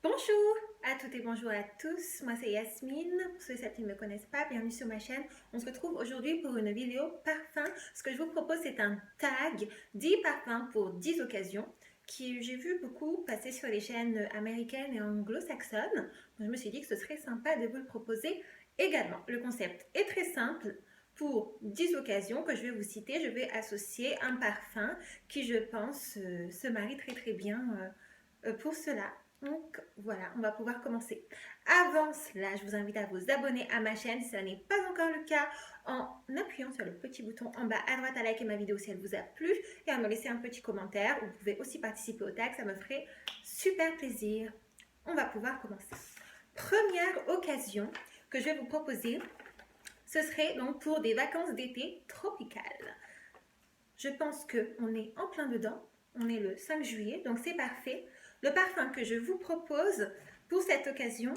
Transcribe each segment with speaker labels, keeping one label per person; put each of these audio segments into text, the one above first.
Speaker 1: Bonjour à toutes et bonjour à tous, moi c'est Yasmine, pour ceux et celles qui ne me connaissent pas, bienvenue sur ma chaîne. On se retrouve aujourd'hui pour une vidéo parfum. Ce que je vous propose c'est un tag 10 parfums pour 10 occasions qui j'ai vu beaucoup passer sur les chaînes américaines et anglo-saxonnes. Donc je me suis dit que ce serait sympa de vous le proposer également. Le concept est très simple. Pour 10 occasions que je vais vous citer, je vais associer un parfum qui je pense se marie très bien pour cela. Donc voilà, on va pouvoir commencer. Avant cela, je vous invite à vous abonner à ma chaîne si ce n'est pas encore le cas en appuyant sur le petit bouton en bas à droite à liker ma vidéo si elle vous a plu et à me laisser un petit commentaire. Vous pouvez aussi participer au tag, ça me ferait super plaisir. On va pouvoir commencer. Première occasion que je vais vous proposer, ce serait donc pour des vacances d'été tropicales. Je pense qu'on est en plein dedans, on est le 5 juillet, donc c'est parfait. Le parfum que je vous propose pour cette occasion,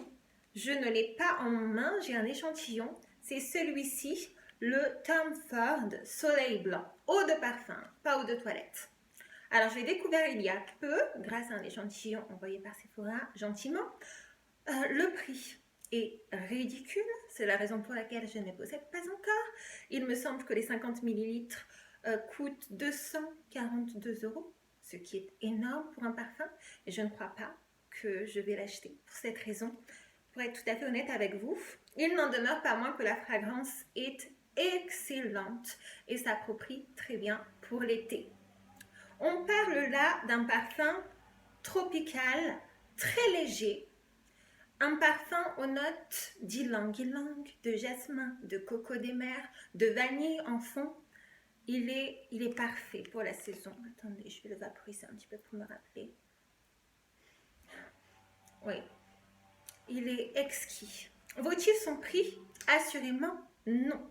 Speaker 1: je ne l'ai pas en main, j'ai un échantillon. C'est celui-ci, le Tom Ford Soleil Blanc. Eau de parfum, pas eau de toilette. Alors, je l'ai découvert il y a peu, grâce à un échantillon envoyé par Sephora, gentiment. Le prix est ridicule, c'est la raison pour laquelle je ne les possède pas encore. Il me semble que les 50 ml coûtent 242 €, ce qui est énorme pour un parfum, et je ne crois pas que je vais l'acheter pour cette raison. Pour être tout à fait honnête avec vous, il n'en demeure pas moins que la fragrance est excellente et s'approprie très bien pour l'été. On parle là d'un parfum tropical, très léger, un parfum aux notes d'ylang-ylang, de jasmin, de coco des mers, de vanille en fond. Il est parfait pour la saison. Attendez, je vais le vaporiser un petit peu pour me rappeler. Oui, il est exquis. Vaut-il son prix? Assurément non.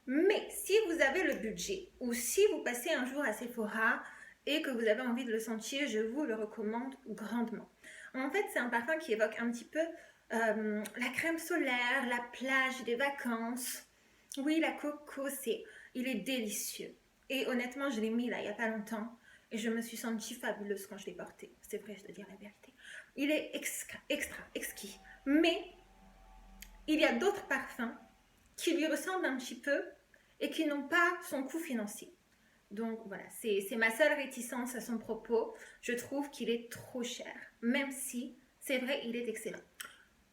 Speaker 1: Mais si vous avez le budget ou si vous passez un jour à Sephora et que vous avez envie de le sentir, je vous le recommande grandement. En fait, c'est un parfum qui évoque un petit peu la crème solaire, la plage, des vacances. Oui, la coco, il est délicieux. Et honnêtement, je l'ai mis là il n'y a pas longtemps et je me suis sentie fabuleuse quand je l'ai porté. C'est vrai, je dois dire la vérité. Il est exquis. Mais il y a d'autres parfums qui lui ressemblent un petit peu et qui n'ont pas son coût financier. Donc voilà, c'est ma seule réticence à son propos. Je trouve qu'il est trop cher, même si, c'est vrai, il est excellent.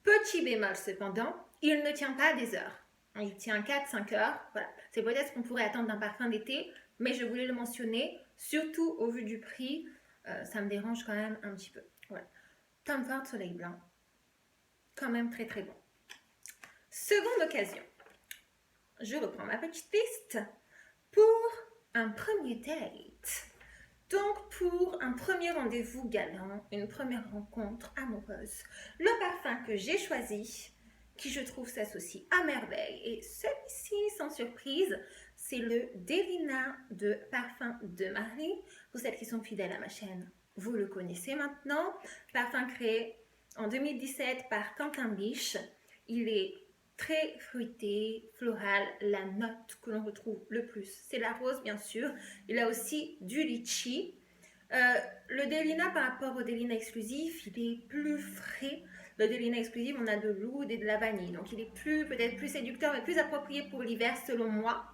Speaker 1: Petit bémol cependant, il ne tient pas des heures. Il tient 4-5 heures. Voilà. C'est peut-être ce qu'on pourrait attendre d'un parfum d'été, mais je voulais le mentionner, surtout au vu du prix, ça me dérange quand même un petit peu. Voilà. Tom Ford Soleil Blanc, quand même très bon. Seconde occasion, je reprends ma petite liste pour un premier date. Donc pour un premier rendez-vous galant, une première rencontre amoureuse, le parfum que j'ai choisi, qui je trouve s'associe à merveille, et celui-ci, sans surprise, c'est le Delina de Parfum de Marie. Pour celles qui sont fidèles à ma chaîne, vous le connaissez maintenant. Parfum créé en 2017 par Quentin Biche. Il est très fruité, floral. La note que l'on retrouve le plus, c'est la rose bien sûr. Il a aussi du litchi. Le Delina par rapport au Delina exclusif, il est plus frais. Le Delina exclusif, on a de l'oud et de la vanille. Donc il est peut-être plus séducteur, mais plus approprié pour l'hiver selon moi.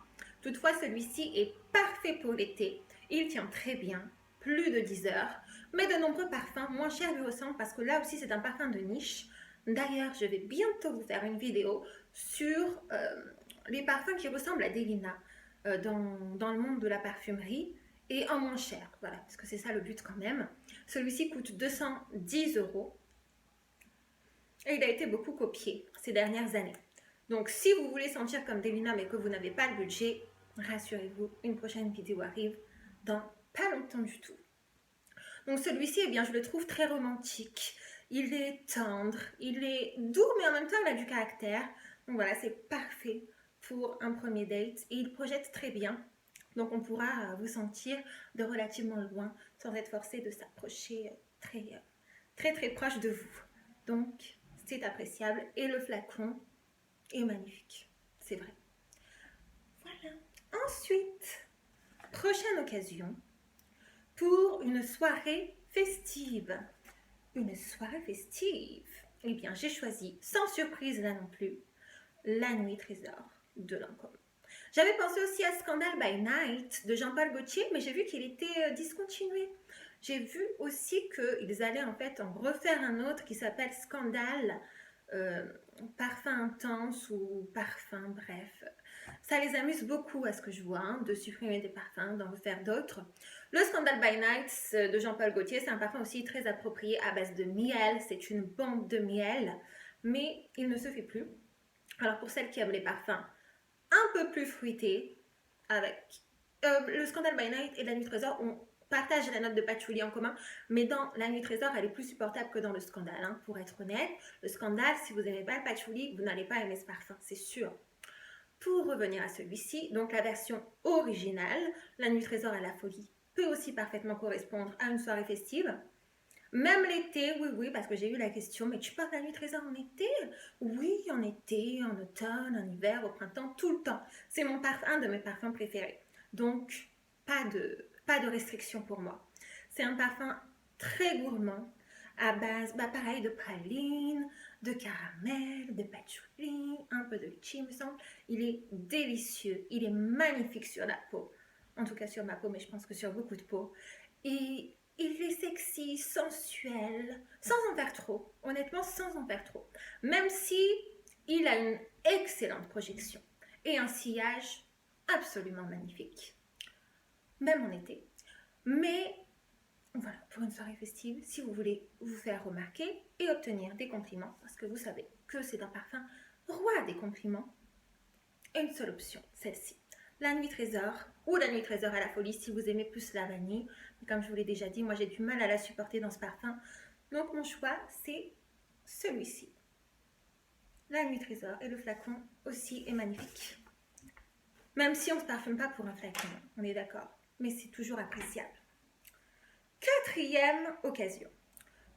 Speaker 1: Toutefois, celui-ci est parfait pour l'été. Il tient très bien, plus de 10 heures. Mais de nombreux parfums moins chers lui ressemblent parce que là aussi c'est un parfum de niche. D'ailleurs, je vais bientôt vous faire une vidéo sur les parfums qui ressemblent à Delina dans le monde de la parfumerie et en moins cher. Voilà, parce que c'est ça le but quand même. Celui-ci coûte 210 € et il a été beaucoup copié ces dernières années. Donc si vous voulez sentir comme Delina mais que vous n'avez pas le budget, rassurez-vous, une prochaine vidéo arrive dans pas longtemps du tout. Donc celui-ci, eh bien, je le trouve très romantique. Il est tendre, il est doux, mais en même temps, il a du caractère. Donc voilà, c'est parfait pour un premier date. Et il projette très bien. Donc on pourra vous sentir de relativement loin sans être forcé de s'approcher très proche de vous. Donc c'est appréciable. Et le flacon est magnifique. C'est vrai. Voilà. Ensuite, prochaine occasion pour une soirée festive, une soirée festive, eh bien, j'ai choisi, sans surprise là non plus, La Nuit Trésor de Lancôme. J'avais pensé aussi à Scandal by Night de Jean-Paul Gaultier, mais j'ai vu qu'il était discontinué. J'ai vu aussi qu'ils allaient en fait en refaire un autre qui s'appelle Scandale, Parfum Intense ou Parfum, bref. Ça les amuse beaucoup à ce que je vois, hein, de supprimer des parfums, d'en refaire d'autres. Le Scandal by Night de Jean-Paul Gaultier, c'est un parfum aussi très approprié à base de miel. C'est une bombe de miel, mais il ne se fait plus. Alors pour celles qui aiment les parfums un peu plus fruités, avec le Scandal by Night et La Nuit Trésor, on partage la note de patchouli en commun, mais dans La Nuit Trésor, elle est plus supportable que dans le Scandal, hein, pour être honnête. Le Scandal, si vous n'aimez pas le patchouli, vous n'allez pas aimer ce parfum, c'est sûr. Pour revenir à celui-ci, donc la version originale, La Nuit Trésor à la folie, peut aussi parfaitement correspondre à une soirée festive. Même l'été, oui, parce que j'ai eu la question, mais tu portes La Nuit Trésor en été? Oui, en été, en automne, en hiver, au printemps, tout le temps. C'est un de mes parfums préférés. Donc, pas de restriction pour moi. C'est un parfum très gourmand, à base, pareil, de praline, de caramel, de patchouli, un peu de litchi, me semble. Il est délicieux, il est magnifique sur la peau. En tout cas sur ma peau, mais je pense que sur beaucoup de peau. Et il est sexy, sensuel, sans en faire trop. Honnêtement, sans en faire trop. Même si il a une excellente projection et un sillage absolument magnifique. Même en été. Mais voilà, pour une soirée festive, si vous voulez vous faire remarquer et obtenir des compliments, parce que vous savez que c'est un parfum roi des compliments, une seule option, celle-ci. La Nuit Trésor ou La Nuit Trésor à la folie si vous aimez plus la vanille. Mais comme je vous l'ai déjà dit, moi j'ai du mal à la supporter dans ce parfum. Donc mon choix, c'est celui-ci. La Nuit Trésor, et le flacon aussi est magnifique. Même si on ne se parfume pas pour un flacon, on est d'accord. Mais c'est toujours appréciable. Quatrième occasion.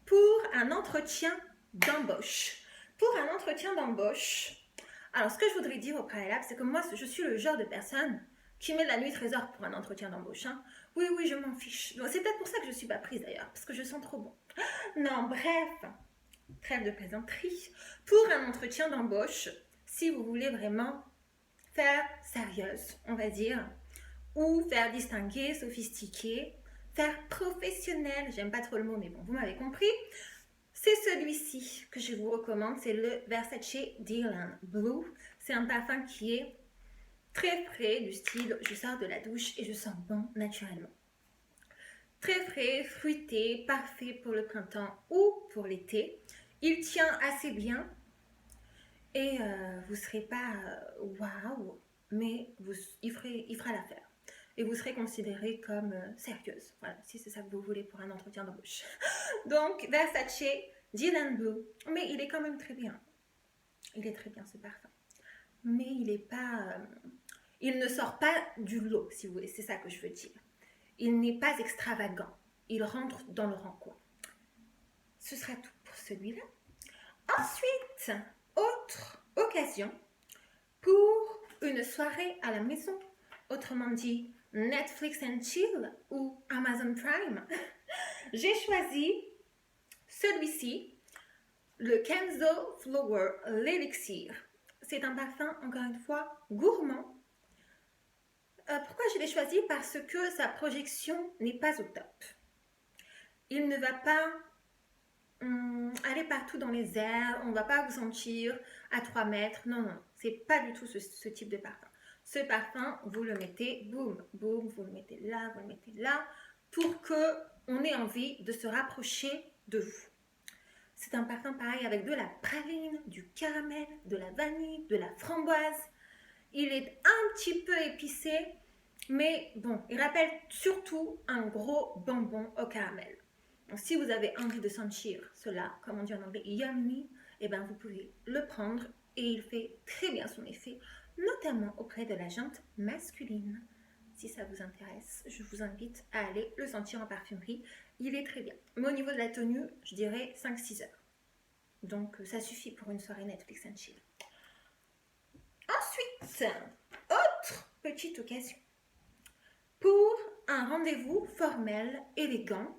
Speaker 1: Pour un entretien d'embauche. Pour un entretien d'embauche, alors, ce que je voudrais dire au préalable, c'est que moi, je suis le genre de personne qui met La Nuit Trésor pour un entretien d'embauche. Hein. Oui, je m'en fiche. C'est peut-être pour ça que je ne suis pas prise d'ailleurs, parce que je sens trop bon. Non, bref, trêve de plaisanterie. Pour un entretien d'embauche, si vous voulez vraiment faire sérieuse, on va dire, ou faire distinguer, sophistiqué, faire professionnel, j'aime pas trop le mot, mais bon, vous m'avez compris. C'est celui-ci que je vous recommande, c'est le Versace Dylan Blue. C'est un parfum qui est très frais, du style je sors de la douche et je sens bon naturellement. Très frais, fruité, parfait pour le printemps ou pour l'été. Il tient assez bien et vous ne serez pas waouh, mais il fera l'affaire. Et vous serez considérée comme sérieuse. Voilà, si c'est ça que vous voulez pour un entretien d'embauche. Donc, Versace Dylan Blue. Mais il est quand même très bien. Il est très bien ce parfum. Mais il est pas... il ne sort pas du lot, si vous voulez. C'est ça que je veux dire. Il n'est pas extravagant. Il rentre dans le rang, quoi. Ce sera tout pour celui-là. Ensuite, autre occasion pour une soirée à la maison. Autrement dit, Netflix and Chill ou Amazon Prime. J'ai choisi celui-ci, le Kenzo Flower L'Elixir. C'est un parfum, encore une fois, gourmand. Pourquoi je l'ai choisi? Parce que sa projection n'est pas au top. Il ne va pas aller partout dans les airs, on ne va pas vous sentir à 3 mètres. Non, c'est pas du tout ce type de parfum. Ce parfum, vous le mettez, boum, boum, vous le mettez là, pour qu'on ait envie de se rapprocher de vous. C'est un parfum pareil avec de la praline, du caramel, de la vanille, de la framboise. Il est un petit peu épicé, mais bon, il rappelle surtout un gros bonbon au caramel. Donc, si vous avez envie de sentir cela, comme on dit en anglais, yummy, eh ben, vous pouvez le prendre et il fait très bien son effet, notamment auprès de la jante masculine. Si ça vous intéresse, je vous invite à aller le sentir en parfumerie. Il est très bien. Mais au niveau de la tenue, je dirais 5-6 heures. Donc, ça suffit pour une soirée Netflix and Chill. Ensuite, autre petite occasion. Pour un rendez-vous formel, élégant,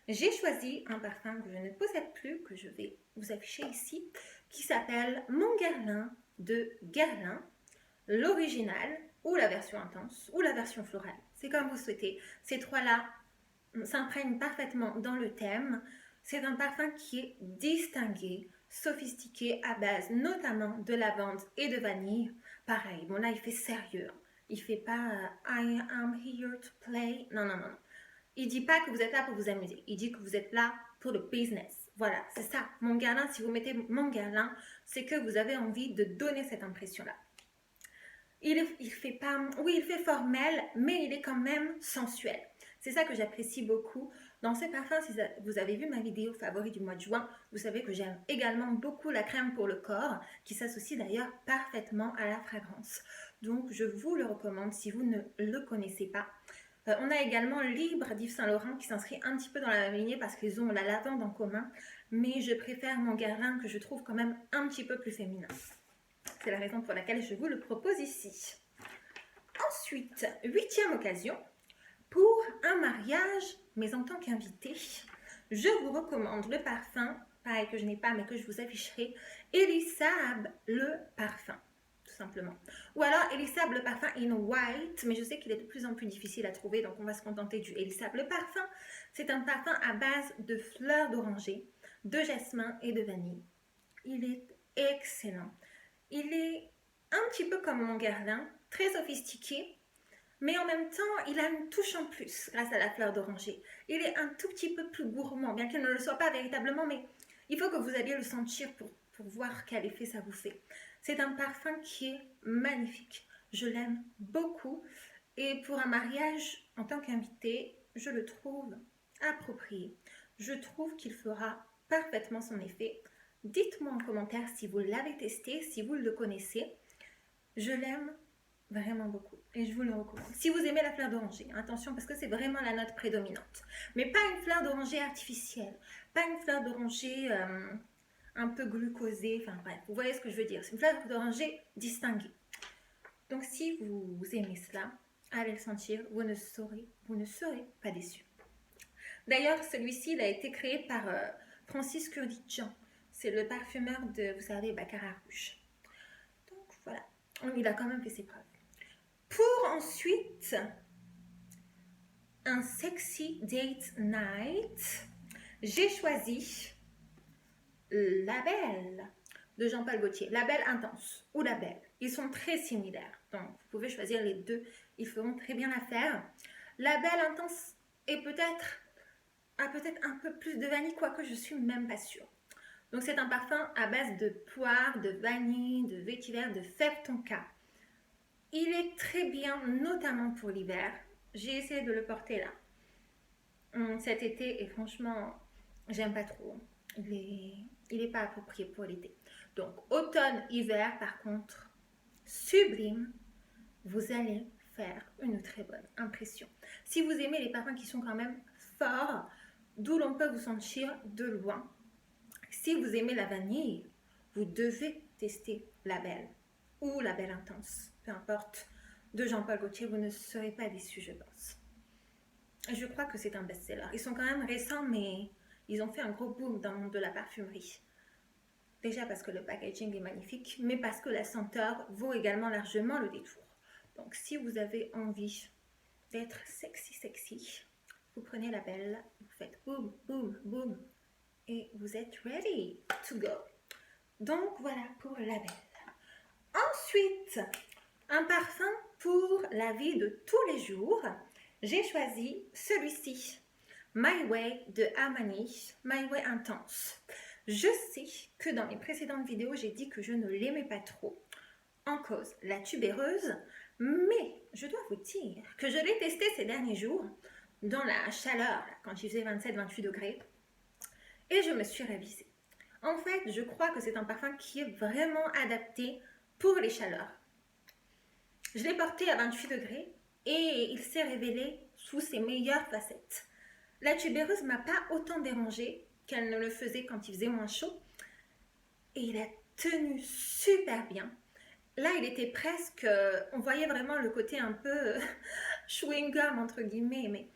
Speaker 1: j'ai choisi un parfum que je ne possède plus, que je vais vous afficher ici, qui s'appelle Mon Guerlain de Guerlain, l'original ou la version intense ou la version florale. C'est comme vous souhaitez. Ces trois-là s'imprègnent parfaitement dans le thème. C'est un parfum qui est distingué, sophistiqué à base notamment de lavande et de vanille. Pareil, bon là il fait sérieux. Il fait pas I am here to play. Non, non, non, non. Il dit pas que vous êtes là pour vous amuser. Il dit que vous êtes là pour le business. Voilà, c'est ça. Mon Guerlain, si vous mettez Mon Guerlain, c'est que vous avez envie de donner cette impression-là. Il fait pas, oui, il fait formel, mais il est quand même sensuel. C'est ça que j'apprécie beaucoup. Dans ces parfums, si vous avez vu ma vidéo favori du mois de juin, vous savez que j'aime également beaucoup la crème pour le corps, qui s'associe d'ailleurs parfaitement à la fragrance. Donc, je vous le recommande si vous ne le connaissez pas. On a également Libre d'Yves Saint Laurent qui s'inscrit un petit peu dans la même lignée parce qu'ils ont la lavande en commun, mais je préfère Mon Guerlain que je trouve quand même un petit peu plus féminin. C'est la raison pour laquelle je vous le propose ici. Ensuite, 8e occasion, pour un mariage, mais en tant qu'invité, je vous recommande le parfum, pareil que je n'ai pas mais que je vous afficherai, Elisab le parfum, tout simplement. Ou alors Elisab le parfum in white, mais je sais qu'il est de plus en plus difficile à trouver, donc on va se contenter du Elisab le parfum. C'est un parfum à base de fleurs d'oranger, de jasmin et de vanille. Il est excellent. Il est un petit peu comme Mon Guerlain, très sophistiqué, mais en même temps, il a une touche en plus grâce à la fleur d'oranger. Il est un tout petit peu plus gourmand, bien qu'il ne le soit pas véritablement, mais il faut que vous alliez le sentir pour voir quel effet ça vous fait. C'est un parfum qui est magnifique. Je l'aime beaucoup. Et pour un mariage, en tant qu'invité, je le trouve approprié. Je trouve qu'il fera parfaitement son effet. Dites-moi en commentaire si vous l'avez testé, si vous le connaissez. Je l'aime vraiment beaucoup et je vous le recommande. Si vous aimez la fleur d'oranger, attention parce que c'est vraiment la note prédominante. Mais pas une fleur d'oranger artificielle, pas une fleur d'oranger un peu glucosée, enfin bref, vous voyez ce que je veux dire. C'est une fleur d'oranger distinguée. Donc si vous aimez cela, allez le sentir, vous ne serez pas déçus. D'ailleurs, celui-ci, il a été créé par Francis Kurkdjian. C'est le parfumeur de, vous savez, Baccarat Rouge. Donc voilà, il a quand même fait ses preuves. Pour ensuite, un sexy date night, j'ai choisi La Belle de Jean-Paul Gaultier. La Belle intense ou La Belle. Ils sont très similaires, donc vous pouvez choisir les deux. Ils feront très bien l'affaire. La Belle intense est a peut-être un peu plus de vanille, quoique je suis même pas sûre. Donc c'est un parfum à base de poire, de vanille, de vétiver, de fève tonka. Il est très bien, notamment pour l'hiver. J'ai essayé de le porter là, cet été, et franchement, j'aime pas trop. Il est pas approprié pour l'été. Donc automne, hiver, par contre, sublime. Vous allez faire une très bonne impression. Si vous aimez les parfums qui sont quand même forts, d'où l'on peut vous sentir de loin. Si vous aimez la vanille, vous devez tester La Belle ou La Belle Intense, peu importe, de Jean-Paul Gaultier, vous ne serez pas déçus, je pense. Je crois que c'est un best-seller. Ils sont quand même récents, mais ils ont fait un gros boom dans le monde de la parfumerie. Déjà parce que le packaging est magnifique, mais parce que la senteur vaut également largement le détour. Donc si vous avez envie d'être sexy, vous prenez La Belle, vous faites boum, boum, boum, et vous êtes ready to go. Donc voilà pour La Belle. Ensuite, un parfum pour la vie de tous les jours. J'ai choisi celui-ci, My Way de Armani, My Way Intense. Je sais que dans mes précédentes vidéos, j'ai dit que je ne l'aimais pas trop, en cause la tubéreuse, mais je dois vous dire que je l'ai testé ces derniers jours, dans la chaleur, quand il faisait 27-28 degrés, et je me suis ravisée. En fait, je crois que c'est un parfum qui est vraiment adapté pour les chaleurs. Je l'ai porté à 28 degrés et il s'est révélé sous ses meilleures facettes. La tubéreuse ne m'a pas autant dérangée qu'elle ne le faisait quand il faisait moins chaud. Et il a tenu super bien. Là, il était presque... on voyait vraiment le côté un peu chewing-gum, entre guillemets, mais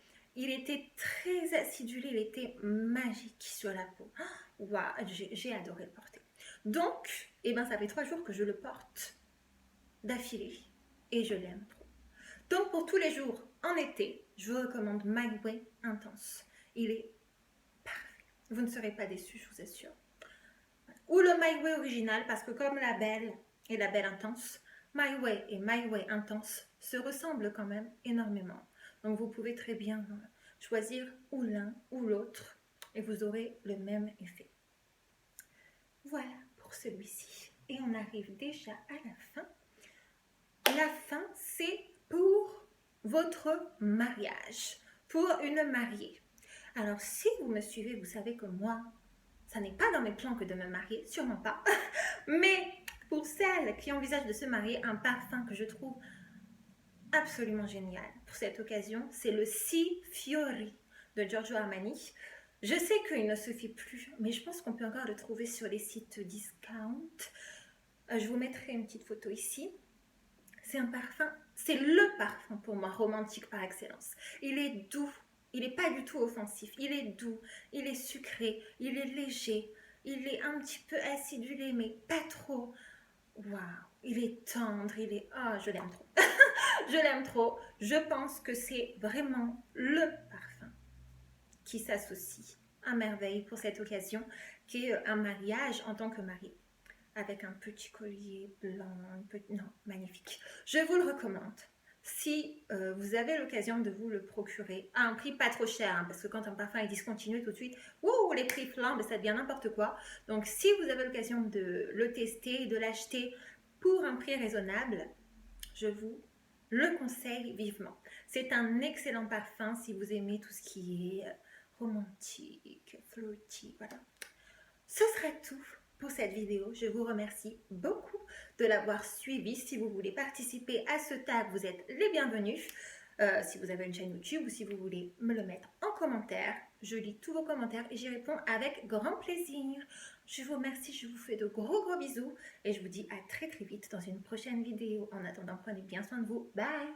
Speaker 1: Il était très acidulé, il était magique sur la peau. Waouh, j'ai adoré le porter. Donc, eh ben, ça fait 3 jours que je le porte d'affilée et je l'aime trop. Donc, pour tous les jours en été, je vous recommande My Way Intense. Il est parfait. Vous ne serez pas déçus, je vous assure. Ou le My Way original, parce que comme la Belle et la Belle Intense, My Way et My Way Intense se ressemblent quand même énormément. Donc, vous pouvez très bien choisir ou l'un ou l'autre et vous aurez le même effet. Voilà pour celui-ci. Et on arrive déjà à la fin. La fin, c'est pour votre mariage, pour une mariée. Alors, si vous me suivez, vous savez que moi, ça n'est pas dans mes plans que de me marier, sûrement pas. Mais pour celles qui envisagent de se marier, un parfum que je trouve absolument génial pour cette occasion, c'est le Si Fiori de Giorgio Armani. Je sais qu'il ne se fait plus, mais je pense qu'on peut encore le trouver sur les sites discount. Je vous mettrai une petite photo ici. C'est un parfum, c'est le parfum pour moi romantique par excellence. Il est doux, il n'est pas du tout offensif, il est doux, il est sucré, il est léger, il est un petit peu acidulé mais pas trop. Waouh, il est tendre, il est... Oh, je l'aime trop. Je l'aime trop. Je pense que c'est vraiment le parfum qui s'associe à merveille pour cette occasion, qui est un mariage en tant que marié. Avec un petit collier blanc, non, magnifique. Je vous le recommande. Si vous avez l'occasion de vous le procurer à un prix pas trop cher, hein, parce que quand un parfum est discontinué tout de suite, les prix flambent, ça devient n'importe quoi. Donc si vous avez l'occasion de le tester, de l'acheter pour un prix raisonnable, je vous le conseille vivement. C'est un excellent parfum si vous aimez tout ce qui est romantique, flirty, voilà. Ce sera tout pour cette vidéo. Je vous remercie beaucoup de l'avoir suivi. Si vous voulez participer à ce tag, vous êtes les bienvenus. Si vous avez une chaîne YouTube ou si vous voulez me le mettre en commentaire, je lis tous vos commentaires et j'y réponds avec grand plaisir. Je vous remercie, je vous fais de gros bisous et je vous dis à très vite dans une prochaine vidéo. En attendant, prenez bien soin de vous. Bye!